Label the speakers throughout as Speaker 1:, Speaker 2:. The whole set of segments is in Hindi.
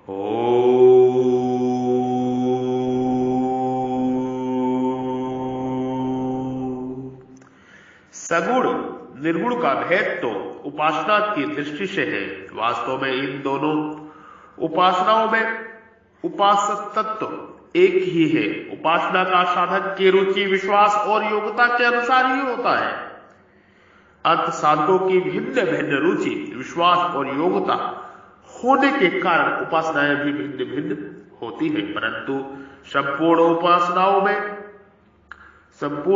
Speaker 1: सगुण निर्गुण का भेद तो उपासना की दृष्टि से है। वास्तव में इन दोनों उपासनाओं में उपासक तत्व एक ही है। उपासना का साधक की रुचि, विश्वास और योग्यता के अनुसार ही होता है। अंत साधकों की भिन्न भिन्न रुचि, विश्वास और योग्यता होने के कारण उपासनाएं भी भिन्न भिन्न होती है, परंतु संपूर्ण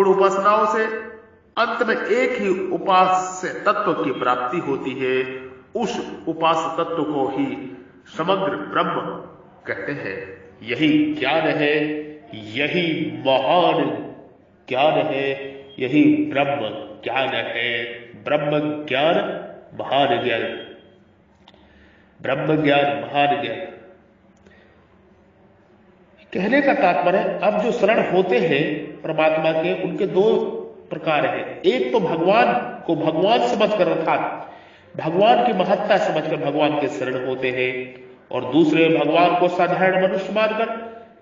Speaker 1: उपासनाओं से अंत में एक ही उपास्य तत्व की प्राप्ति होती है। उस उपास्य तत्व को ही समग्र ब्रह्म कहते हैं। यही ज्ञान है, यही महान ज्ञान है, यही ब्रह्म ज्ञान है। ब्रह्म ज्ञान महान ज्ञान, ब्रह्म ज्ञान महान ज्ञान। कहने का तात्पर्य, अब जो शरण होते हैं परमात्मा के, उनके दो प्रकार है। एक तो भगवान को भगवान समझकर, अर्थात भगवान की महत्ता समझकर भगवान के शरण होते हैं, और दूसरे भगवान को साधारण मनुष्य मानकर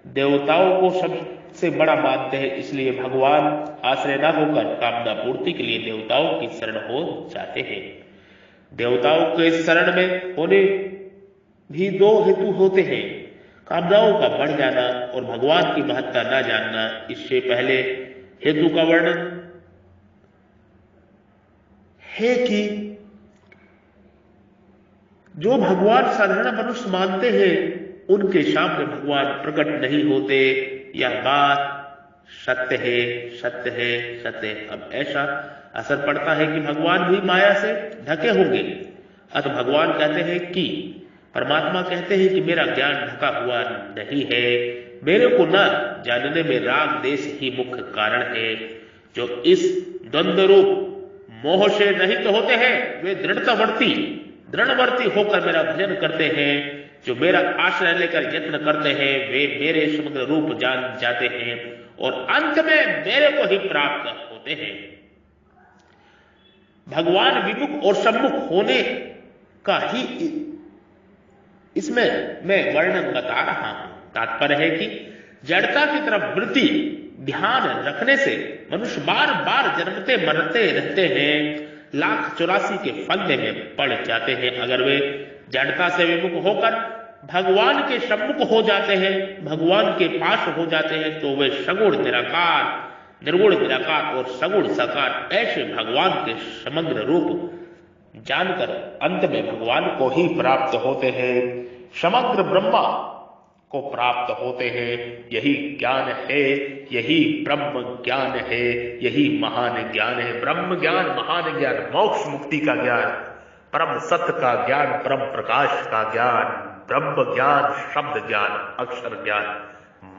Speaker 1: देवताओं को सबसे बड़ा मानते हैं, इसलिए भगवान आश्रय न होकर कामना पूर्ति के लिए देवताओं की शरण हो जाते हैं। देवताओं के शरण में होने भी दो हेतु होते हैं, कामनाओं का बढ़ जाना और भगवान की महत्ता न जानना। इससे पहले हेतु का वर्णन है कि जो भगवान साधारण मनुष्य मानते हैं, उनके सामने भगवान प्रकट नहीं होते। यह बात सत्य है, सत्य है, सत्य है। अब ऐसा असर पड़ता है कि भगवान भी माया से ढके होंगे। अतः भगवान कहते हैं कि परमात्मा कहते हैं कि मेरा ज्ञान ढका हुआ नहीं है, मेरे को न जानने में राग देश ही मुख्य कारण है। जो इस द्वंद्व रूप मोह से रहित होते हैं, वे दृढ़वर्ती होकर मेरा भजन करते हैं। जो मेरा आश्रय लेकर यत्न करते हैं, वे मेरे समग्र रूप जान जाते हैं और अंत में मेरे को ही प्राप्त होते हैं। भगवान विमुख और सम्मुख होने का ही इसमें मैं वर्णन बता रहा हूं। तात्पर्य है कि जड़ता की तरफ वृत्ति ध्यान रखने से मनुष्य बार बार जन्मते मरते रहते हैं, 1,84 के फंदे में पड़ जाते हैं। अगर वे जड़ता से विमुख होकर भगवान के सम्मुख हो जाते हैं, भगवान के पास हो जाते हैं, तो वे सगुण निराकार, निर्गुण निराकार और सगुण साकार ऐसे भगवान के समग्र रूप जानकर अंत में भगवान को ही प्राप्त होते हैं, समग्र ब्रह्मा को प्राप्त होते हैं। यही ज्ञान है, यही ब्रह्म ज्ञान है, यही महान ज्ञान है। ब्रह्म ज्ञान, महान ज्ञान, मोक्ष मुक्ति का ज्ञान, परम सत्य का ज्ञान, परम प्रकाश का ज्ञान, ब्रह्म ज्ञान, शब्द ज्ञान, अक्षर ज्ञान,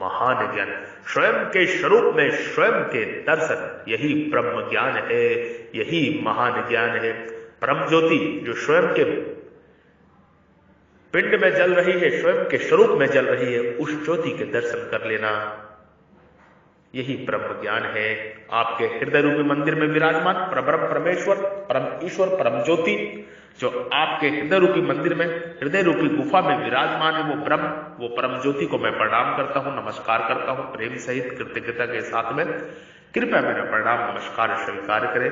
Speaker 1: महान ज्ञान, स्वयं के स्वरूप में स्वयं के दर्शन, यही ब्रह्म ज्ञान है, यही महान ज्ञान है। परम ज्योति जो स्वयं के पिंड में जल रही है, स्वयं के स्वरूप में जल रही है, उस ज्योति के दर्शन कर लेना, यही ब्रह्म ज्ञान है। आपके हृदय रूपी मंदिर में विराजमान परब्रह्म परमेश्वर, परम ईश्वर, परम ज्योति जो आपके हृदय रूपी मंदिर में, हृदय रूपी गुफा में विराजमान है, वो ब्रह्म, वो परम ज्योति को मैं प्रणाम करता हूं, नमस्कार करता हूं प्रेम सहित, कृतज्ञता के साथ में। कृपया मेरा प्रणाम नमस्कार स्वीकार करें।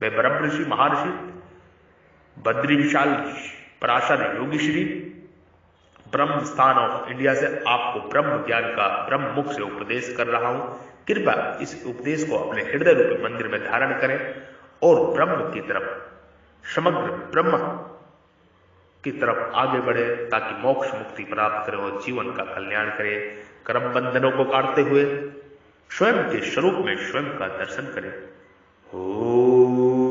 Speaker 1: मैं ब्रह्म ऋषि महर्षि बद्री विशाल पराशर योगी श्री ब्रह्म स्थान ऑफ इंडिया से आपको ब्रह्म ज्ञान का ब्रह्म मुख से उपदेश कर रहा हूं। कृपया इस उपदेश को अपने हृदय रूपी मंदिर में धारण करें और ब्रह्म की तरफ, समग्र ब्रह्म की तरफ आगे बढ़े, ताकि मोक्ष मुक्ति प्राप्त करें और जीवन का कल्याण करें। कर्म बंधनों को काटते हुए स्वयं के स्वरूप में स्वयं का दर्शन करें। ओम।